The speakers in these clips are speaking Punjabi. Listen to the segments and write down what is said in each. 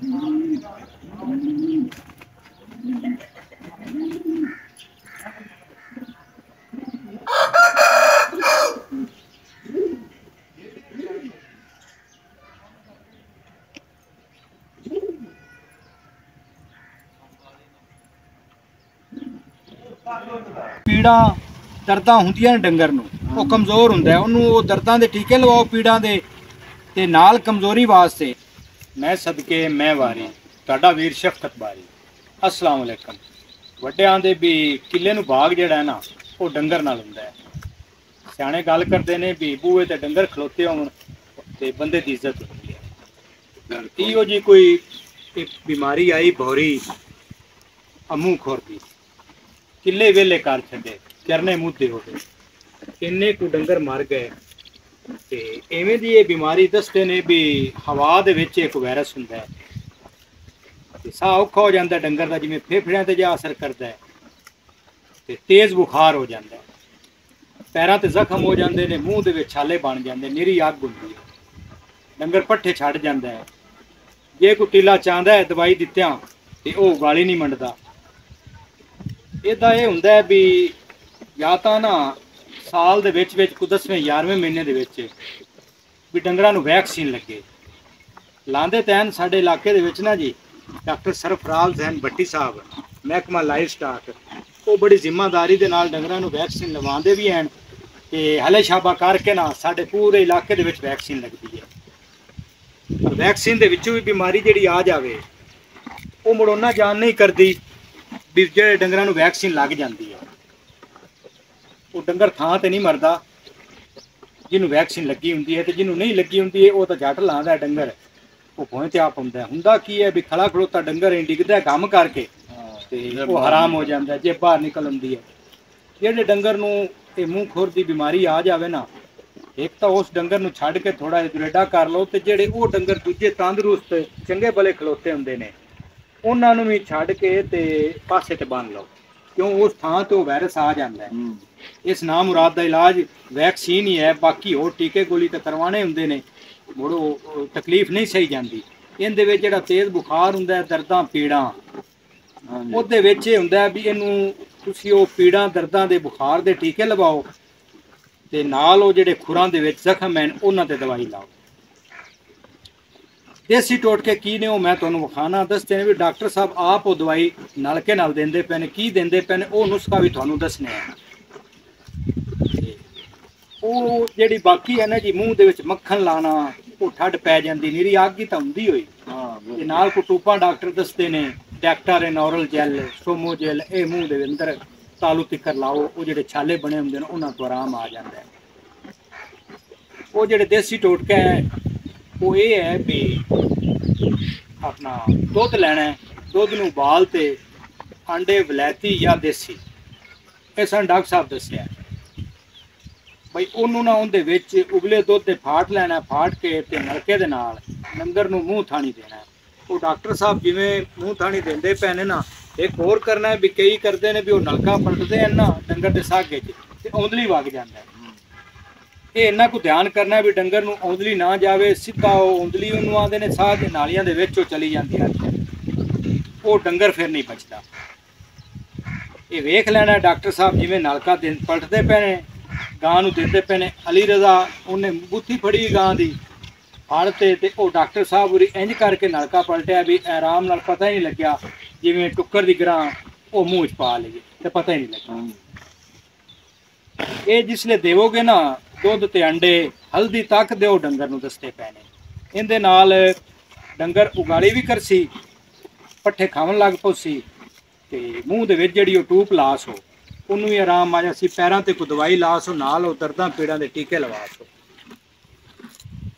ਪੀੜਾਂ ਦਰਦਾਂ ਹੁੰਦੀਆਂ ਨੇ ਡੰਗਰ ਨੂੰ, ਉਹ ਕਮਜ਼ੋਰ ਹੁੰਦਾ, ਉਹਨੂੰ ਉਹ ਦਰਦਾਂ ਦੇ ਟੀਕੇ ਲਵਾਓ ਪੀੜਾਂ ਦੇ, ਤੇ ਨਾਲ ਕਮਜ਼ੋਰੀ ਵਾਸਤੇ। ਮੈਂ ਸਦਕੇ ਮੈਂ ਵਾਰੀ ਤੁਹਾਡਾ ਵੀਰ ਸ਼ਫਕਤ ਬਾਰੀ। अस्सलाम वालेकुम। ਵੱਡੇ ਆਂਦੇ ਵੀ ਕਿੱਲੇ ਨੂੰ ਬਾਗ ਜਿਹੜਾ ਹੈ ਨਾ ਉਹ ਡੰਗਰ ਨਾਲ ਹੁੰਦਾ ਹੈ। ਸਿਆਣੇ ਗੱਲ ਕਰਦੇ ਨੇ ਵੀ ਬੂਹੇ ਤੇ ਡੰਗਰ ਖਲੋਤੇ ਹੋਣ ਤੇ ਬੰਦੇ ਦੀ ਇੱਜ਼ਤ ਹੁੰਦੀ ਹੈ। ਇਹੋ ਜੀ ਕੋਈ ਇੱਕ ਬਿਮਾਰੀ ਆਈ ਭੌਰੀ ਅਮੂ ਖੋਰ ਦੀ, ਕਿੱਲੇ ਵੇਲੇ ਕਰ ਛੱਡੇ, ਚਰਨੇ ਮੁੱਦੇ ਹੋ ਗਏ, ਇੰਨੇ ਕੁ ਡੰਗਰ ਮਰ ਗਏ। ਤੇ ਐਵੇਂ ਦੀ ਇਹ ਬਿਮਾਰੀ ਦੱਸਦੇ ਨੇ ਵੀ ਹਵਾ ਦੇ ਵਿੱਚ ਇੱਕ ਵਾਇਰਸ ਹੁੰਦਾ ਹੈ ਤੇ ਸਾਹ ਔਖਾ ਹੋ ਜਾਂਦਾ ਡੰਗਰ ਦਾ, ਜਿਵੇਂ ਫੇਫੜਿਆਂ ਤੇ ਜਾ ਅਸਰ ਕਰਦਾ ਹੈ, ਤੇ ਤੇਜ਼ ਬੁਖਾਰ ਹੋ ਜਾਂਦਾ ਹੈ, ਪੈਰਾਂ ਤੇ ਜ਼ਖਮ ਹੋ ਜਾਂਦੇ ਨੇ, ਮੂੰਹ ਦੇ ਵਿੱਚ ਛਾਲੇ ਬਣ ਜਾਂਦੇ, ਨਿਰੀ ਅੱਗ ਹੁੰਦੀ ਹੈ, ਡੰਗਰ ਪੱਠੇ ਛੱਡ ਜਾਂਦਾ ਹੈ। ਜੇ ਕੋਈ ਟੀਲਾ ਚਾਹੁੰਦਾ ਹੈ ਦਵਾਈ ਦਿੱਤਿਆਂ ਤੇ ਉਹ ਗਾਲੀ ਨਹੀਂ ਮੰਡਦਾ। ਇਹਦਾ ਇਹ ਹੁੰਦਾ ਹੈ ਵੀ ਜਾਂ ਤਾਂ ਨਾ ਸਾਲ ਦੇ ਵਿੱਚ ਕੋਈ 10ਵੇਂ 11ਵੇਂ ਮਹੀਨੇ ਦੇ ਵਿੱਚ ਵੀ ਡੰਗਰਾਂ ਨੂੰ ਵੈਕਸੀਨ ਲੱਗੇ। ਲਾਂਦੇ ਤੈਨ ਸਾਡੇ ਇਲਾਕੇ ਦੇ ਵਿੱਚ ਨਾ ਜੀ ਡਾਕਟਰ ਸਰਫਰਾਜ਼ ਜ਼ੈਨ ਭੱਟੀ ਸਾਹਿਬ, ਮਹਿਕਮਾ ਲਾਈਵ ਸਟਾਕ, ਉਹ ਬੜੀ ਜ਼ਿੰਮੇਦਾਰੀ ਦੇ ਨਾਲ ਡੰਗਰਾਂ ਨੂੰ ਵੈਕਸੀਨ ਲਵਾਉਂਦੇ ਵੀ ਹਨ ਤੇ ਹਲੇ ਸ਼ਾਬਾ ਕਰਕੇ ਨਾ ਸਾਡੇ ਪੂਰੇ ਇਲਾਕੇ ਦੇ ਵਿੱਚ ਵੈਕਸੀਨ ਲੱਗਦੀ ਹੈ। ਪਰ ਵੈਕਸੀਨ ਦੇ ਵਿੱਚੋਂ ਵੀ ਬਿਮਾਰੀ ਜਿਹੜੀ ਆ ਜਾਵੇ ਉਹ ਮੁੜੋਨਾ ਜਾਨ ਨਹੀਂ ਕਰਦੀ ਵੀ ਜਿਹੜੇ ਡੰਗਰਾਂ ਨੂੰ ਵੈਕਸੀਨ ਲੱਗ ਜਾਂਦੀ ਹੈ ਉਹ ਡੰਗਰ ਥਾਂ ਤੇ ਨਹੀਂ ਮਰਦਾ ਜਿਹਨੂੰ ਵੈਕਸੀਨ ਲੱਗੀ ਹੁੰਦੀ ਹੈ, ਤੇ ਜਿਹਨੂੰ ਨਹੀਂ ਲੱਗੀ ਹੁੰਦੀ ਹੈ ਉਹ ਤਾਂ ਜੱਟ ਲਾਉਂਦਾ ਡੰਗਰ, ਉਹ ਭੋਂ ਤੇ ਆਪ ਹੁੰਦਾ ਕੀ ਹੈ ਵੀ ਖੜਾ ਖੜੋਤਾ ਡੰਗਰ ਡਿੱਗਦਾ ਕੰਮ ਕਰਕੇ ਤੇ ਉਹ ਹਰਾਮ ਹੋ ਜਾਂਦਾ ਜੇ ਬਾਹਰ ਨਿਕਲ ਆਉਂਦੀ ਹੈ। ਜਿਹੜੇ ਡੰਗਰ ਨੂੰ ਇਹ ਮੂੰਹ ਖੋਰ ਦੀ ਬਿਮਾਰੀ ਆ ਜਾਵੇ ਨਾ, ਇੱਕ ਤਾਂ ਉਸ ਡੰਗਰ ਨੂੰ ਛੱਡ ਕੇ ਥੋੜਾ ਜਿਹਾ ਦੁਰੇਡਾ ਕਰ ਲਓ, ਤੇ ਜਿਹੜੇ ਉਹ ਡੰਗਰ ਦੂਜੇ ਤੰਦਰੁਸਤ ਚੰਗੇ ਭਲੇ ਖਲੋਤੇ ਹੁੰਦੇ ਨੇ ਉਹਨਾਂ ਨੂੰ ਵੀ ਛੱਡ ਕੇ ਤੇ ਪਾਸੇ ਤੇ ਬੰਨ ਲਓ, ਕਿਉਂ ਉਸ ਥਾਂ ਤੇ ਉਹ ਵਾਇਰਸ ਆ ਜਾਂਦਾ ਹੈ। ਇਸ ਨਾ ਮੁਰਾਦ ਦਾ ਇਲਾਜ ਵੈਕਸੀਨ ਹੀ ਹੈ, ਬਾਕੀ ਹੋਰ ਟੀਕੇ ਗੋਲੀ ਤਾਂ ਕਰਵਾਣੇ ਹੁੰਦੇ ਨੇ, ਮੁੜੋ ਤਕਲੀਫ ਨਹੀਂ ਸਹੀ ਜਾਂਦੀ। ਇਹਦੇ ਵਿੱਚ ਜਿਹੜਾ ਤੇਜ਼ ਬੁਖਾਰ ਹੁੰਦਾ, ਦਰਦਾਂ ਪੀੜਾਂ, ਉਹਦੇ ਵਿੱਚ ਇਹ ਹੁੰਦਾ ਵੀ ਇਹਨੂੰ ਤੁਸੀਂ ਉਹ ਪੀੜਾਂ ਦਰਦਾਂ ਦੇ ਬੁਖਾਰ ਦੇ ਟੀਕੇ ਲਵਾਓ ਤੇ ਨਾਲ ਉਹ ਜਿਹੜੇ ਖੁਰਾਂ ਦੇ ਵਿੱਚ ਜ਼ਖਮ ਹਨ ਉਹਨਾਂ ਤੇ ਦਵਾਈ ਲਾਓ। ਦੇਸੀ ਟੋਟਕੇ ਕੀ ਨੇ ਉਹ ਮੈਂ ਤੁਹਾਨੂੰ ਵਿਖਾਣਾ, ਦੱਸਦੇ ਨੇ ਵੀ ਡਾਕਟਰ ਸਾਹਿਬ ਆਪ ਉਹ ਦਵਾਈ ਨਲਕੇ ਨਾਲ ਦਿੰਦੇ ਪਏ ਨੇ, ਕੀ ਦਿੰਦੇ ਪਏ ਨੇ ਉਹ ਨੁਸਖਾ ਵੀ ਤੁਹਾਨੂੰ ਦੱਸਣੇ ਆ। ਉਹ ਜਿਹੜੀ ਬਾਕੀ ਹੈ ਨਾ ਜੀ ਮੂੰਹ ਦੇ ਵਿੱਚ ਮੱਖਣ ਲਾਣਾ, ਉਹ ਠੱਡ ਪੈ ਜਾਂਦੀ, ਨੀਰੀ ਅੱਗ ਹੀ ਤਾਂ ਹੁੰਦੀ ਹੋਈ। ਤੇ ਨਾਲ ਕੋ ਟੂਪਾਂ ਡਾਕਟਰ ਦੱਸਦੇ ਨੇ, ਡੈਕਟਾਰੇਨੋਰਲ ਜੈਲ, ਸੋਮੋ ਜੈਲ, ਇਹ ਮੂੰਹ ਦੇ ਅੰਦਰ ਤਾਲੂ ਤਿੱਕਰ ਲਾਓ, ਉਹ ਜਿਹੜੇ ਛਾਲੇ ਬਣੇ ਹੁੰਦੇ ਨੇ ਉਹਨਾਂ ਤੋਂ ਆਰਾਮ ਆ ਜਾਂਦਾ ਹੈ। ਉਹ ਜਿਹੜੇ ਦੇਸੀ ਟੋਟਕਾ ਹੈ ਉਹ ਇਹ ਹੈ ਵੀ ਆਪਣਾ ਦੁੱਧ ਲੈਣਾ, ਦੁੱਧ ਨੂੰ ਉਬਾਲ ਤੇ ਆਂਡੇ ਵਲੈਤੀ ਜਾਂ ਦੇਸੀ, ਇਹ ਸਾਨੂੰ ਡਾਕਟਰ ਸਾਹਿਬ ਦੱਸਿਆ ਬਈ ਉਹਨੂੰ ਨਾ ਉਹਦੇ ਵਿੱਚ ਉਬਲੇ ਦੁੱਧ ਤੇ ਫਾਟ ਲੈਣਾ, ਫਾਟ ਕੇ ਤੇ ਨਲਕੇ ਦੇ ਨਾਲ ਡੰਗਰ ਨੂੰ ਮੂੰਹ ਥਾਣੀ ਦੇਣਾ। ਉਹ ਡਾਕਟਰ ਸਾਹਿਬ ਜਿਵੇਂ ਮੂੰਹ ਥਾਣੀ ਦਿੰਦੇ ਪਏ ਨੇ ਨਾ, ਇੱਕ ਹੋਰ ਕਰਨਾ ਵੀ ਕਈ ਕਰਦੇ ਨੇ ਵੀ ਉਹ ਨਲਕਾ ਪਲਟਦੇ ਹਨ ਨਾ ਡੰਗਰ ਦੇ ਸਾਗੇ 'ਚ ਤੇ ਔਂਦਲੀ ਵਗ ਜਾਂਦਾ। ਇਹ ਇੰਨਾ ਕੁ ਧਿਆਨ ਕਰਨਾ ਵੀ ਡੰਗਰ ਨੂੰ ਔਂਦਲੀ ਨਾ ਜਾਵੇ, ਸਿੱਧਾ ਉਹ ਔਂਦਲੀ ਉਹਨੂੰ ਆਉਂਦੇ ਨੇ ਸਾਹ ਦੇ ਨਾਲੀਆਂ ਦੇ ਵਿੱਚ ਉਹ ਚਲੀ ਜਾਂਦੀ ਹੈ, ਉਹ ਡੰਗਰ ਫਿਰ ਨਹੀਂ ਬਚਦਾ। ਇਹ ਵੇਖ ਲੈਣਾ ਡਾਕਟਰ ਸਾਹਿਬ ਜਿਵੇਂ ਨਲਕਾ ਪਲਟਦੇ ਪਏ ਨੇ, ਗਾਂ ਨੂੰ ਦਿੰਦੇ ਪਏ ਨੇ। ਅਲੀ ਰਜ਼ਾ ਉਹਨੇ ਬੁੱਥੀ ਫੜੀ ਗਾਂ ਦੀ ਫੜ ਤੇ ਉਹ ਡਾਕਟਰ ਸਾਹਿਬ ਉਰੀ ਇੰਜ ਕਰਕੇ ਨਲਕਾ ਪਲਟਿਆ ਵੀ ਆਰਾਮ ਨਾਲ ਪਤਾ ਹੀ ਨਹੀਂ ਲੱਗਿਆ, ਜਿਵੇਂ ਟੁੱਕਰ ਦੀ ਗਰਾਂ ਉਹ ਮੂੰਹ 'ਚ ਪਾ ਲਈਏ ਤੇ ਪਤਾ ਹੀ ਨਹੀਂ ਲੱਗਾ। ਇਹ ਜਿਸਲੇ ਦੇਵੋਗੇ ਨਾ ਦੁੱਧ ਤੇ ਅੰਡੇ, ਹਲਦੀ ਤੱਕ ਦਿਓ ਡੰਗਰ ਨੂੰ, ਦੱਸਦੇ ਪਏ ਨੇ ਇਹਦੇ ਨਾਲ ਡੰਗਰ ਉਗਾਲੀ ਵੀ ਕਰਸੀ, ਪੱਠੇ ਖਾਵਣ ਲੱਗ ਪਉਸੀ, ਤੇ ਮੂੰਹ ਦੇ ਵਿੱਚ ਜਿਹੜੀ ਉਹ ਟੂਪ ਲਾ ਸੋ ਉਹਨੂੰ ਵੀ ਆਰਾਮ ਆ ਜਾ ਸੀ, ਪੈਰਾਂ ਤੇ ਕੋਈ ਦਵਾਈ ਲਾ ਸੋ, ਨਾਲ ਉਹ ਦਰਦਾਂ ਪੀੜਾਂ ਦੇ ਟੀਕੇ ਲਵਾ ਸੋ।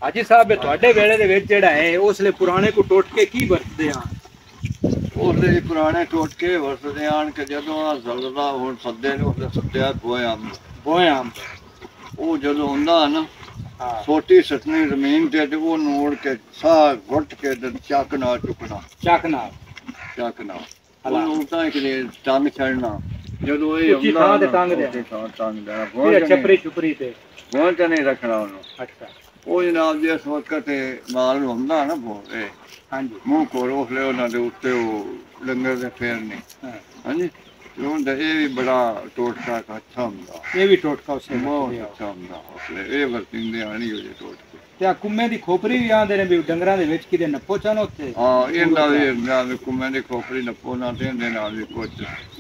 ਹਾਜੀ ਸਾਹਿਬ ਤੁਹਾਡੇ ਵੇਲੇ ਦੇ ਵਿੱਚ ਜਿਹੜਾ ਹੈ ਉਸਲੇ ਪੁਰਾਣੇ ਕੋ ਟੋਟਕੇ ਕੀ ਵਰਤਦੇ ਆ? ਉਹਦੇ ਪੁਰਾਣੇ ਟੋਟਕੇ ਵਰਤਦੇ ਆਣ ਕਿ ਜਦੋਂ ਜ਼ਲਜ਼ਲਾ ਹੁਣ ਸੱਦੇ ਨੇ ਉਹਦੇ ਸੱਦਿਆ ਗੋਏ ਅੰਬ ਉਹ ਜਦੋਂ ਹੁੰਦਾ ਨਾ ਛੋਟੀ ਸਟਣੀ ਜ਼ਮੀਨ ਤੇ ਉਹ ਨੋੜ ਕੇ ਸਾਹ ਘੁੱਟ ਕੇ ਤੇ ਚੱਕ ਨਾਲ ਚੁੱਕਣਾ, ਚੱਕ ਨਾਲ ਉਹਨੂੰ ਤਾਂ ਕਿ ਟੰਗ ਛੱਡਣਾ। ਜਦੋਂ ਇਹ ਹੁੰਦਾ ਤੇ ਟੰਗ ਦੇਣਾ ਛਪਰੀ ਤੇ ਗੋਂਚ ਨਹੀਂ ਰੱਖਣਾ ਉਹਨੂੰ। ਅੱਛਾ, ਉਹ ਜਨਾਬ ਜਿਸ ਵਕਤ ਮਾਲ ਹੁੰਦਾ ਨਾ ਹਾਂਜੀ ਮੂੰਹ ਕੋਲ ਉਸ ਲਈ ਉਹਨਾਂ ਦੇ ਉੱਤੇ ਉਹ ਡੰਗਰ ਦੇ ਫੇਰਨੇ ਹਾਂ ਹਾਂਜੀ ਤੇ ਹੁੰਦਾ ਇਹ ਵੀ ਬੜਾ ਟੋਟਕਾ ਅੱਛਾ ਹੁੰਦਾ ਇਹ ਵੀ ਟੋਟਕਾ ਉਸੇ ਬਹੁਤ ਵਰਤਦੇ ਆ। ਅੱਛਾ ਹੁੰਦਾ ਉਸ ਲਈ ਇਹ ਵਰਤਿੰਦੇ ਆਣੀ ਹੋ ਜੇ ਟੋਟਕੇ ਤੇ ਆ ਕੁੰਮੇ ਦੀ ਖੋਪਰੀ ਵੀ ਆਂਦੇ ਨੇ ਵੀ ਡੰਗਰਾਂ ਦੇ ਵਿੱਚ ਕਿਤੇ ਨੱਪੋ ਚਾਹੋ ਉੱਥੇ ਹਾਂ ਇਹਨਾਂ ਵੀ ਨਾਲ ਕੁੰਮੇ ਦੀ ਖੋਪਰੀ ਨੱਪੋ ਨਾ ਤੇ ਇਹਦੇ ਨਾਲ ਵੀ ਕੁਝ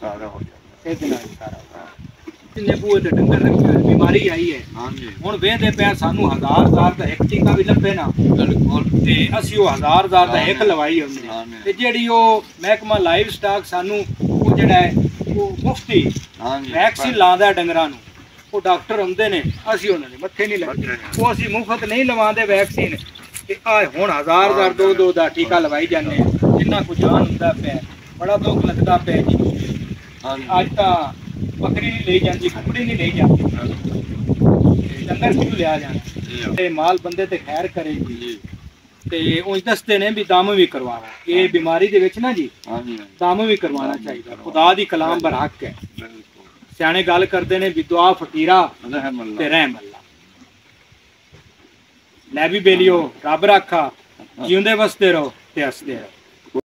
ਸਾਰਾ ਹੋ ਜਾਂਦਾ ਇਹਦੇ ਨਾਲ ਹੀ ਸਾਰਾ ਕਿੰਨੇ ਬੂਏ ਤੇ ਡੰਗਰ ਰੱਖੇ ਹੋਏ, ਬਿਮਾਰੀ ਆਈ ਹੈ ਹਾਂਜੀ ਹੁਣ ਵੇਖਦੇ ਪਿਆ ਸਾਨੂੰ 1000 ਦਾ ਇੱਕ ਟੀਕਾ ਵੀ ਲੱਭੇ ਨਾ ਬਿਲਕੁਲ ਤੇ ਅਸੀਂ ਉਹ 1000 ਦਾ ਇੱਕ ਲਵਾਈ ਹੁੰਦੀ ਹਾਂਜੀ। ਤੇ ਜਿਹੜੀ ਉਹ ਮਹਿਕਮਾ ਲਾਈਵ ਸਟਾਕ ਸਾਨੂੰ ਉਹ ਜਿਹੜਾ ਹੈ ਉਹ ਮੁਫਤੀ ਹਾਂਜੀ ਵੈਕਸੀਨ ਲਾਉਂਦਾ ਡੰਗਰਾਂ ਨੂੰ ਉਹ ਡਾਕਟਰ ਹੁੰਦੇ ਨੇ ਅਸੀਂ ਉਹਨਾਂ ਦੇ ਮੱਥੇ ਨਹੀਂ ਲੱਗਦੇ ਉਹ ਅਸੀਂ ਮੁਫਤ ਨਹੀਂ ਲਵਾਉਂਦੇ ਵੈਕਸੀਨ ਤੇ ਆ ਹੁਣ 1000 ਦੋ ਦਾ ਟੀਕਾ ਲਵਾਈ ਜਾਂਦੇ ਆ ਜਿੰਨਾ ਕੁ ਜਾਨ ਹੁੰਦਾ ਪਿਆ ਬੜਾ ਦੁੱਖ ਲੱਗਦਾ ਪਿਆ ਜੀ ਹਾਂਜੀ ਅੱਜ ਤਾਂ ਬੱਕਰੀ ਨਹੀਂ ਲਈ ਜਾਂਦੀ ਕੁਕੜੀ ਨਹੀਂ ਲਈ ਜਾਂਦੀ ਤੇ ਡੰਗਰ ਕਿਉਂ ਲਿਆ ਜਾਣਾ ਤੇ ਮਾਲ ਬੰਦੇ ਤੇ ਖੈਰ ਕਰੇਗੀ ਜੀ ਤੇ ਉਹ ਦੱਸਦੇ ਨੇ ਵੀ ਦਮ ਵੀ ਕਰਵਾਉਣਾ ਇਹ ਬਿਮਾਰੀ ਦੇ ਵਿੱਚ ਨਾ ਜੀ ਹਾਂਜੀ ਦਮ ਵੀ ਕਰਵਾਉਣਾ ਚਾਹੀਦਾ ਖੁਦਾ ਦੀ ਕਲਾਮ ਬਰਹਕ ਹੈ ਬਿਲਕੁਲ ਸਿਆਣੇ ਗੱਲ ਕਰਦੇ ਨੇ ਵੀ ਦੁਆ ਫਕੀਰਾ ਰਹਿਮ ਅੱਲਾ ਤੇ ਰਹਿਮ ਅੱਲਾ ਲੈ ਵੀ ਬੇਲੀਓ ਰੱਬ ਰਾਖਾ ਜਿਉਂਦੇ ਵਸਦੇ ਰਹੋ ਤੇ ਹੱਸਦੇ ਰਹੋ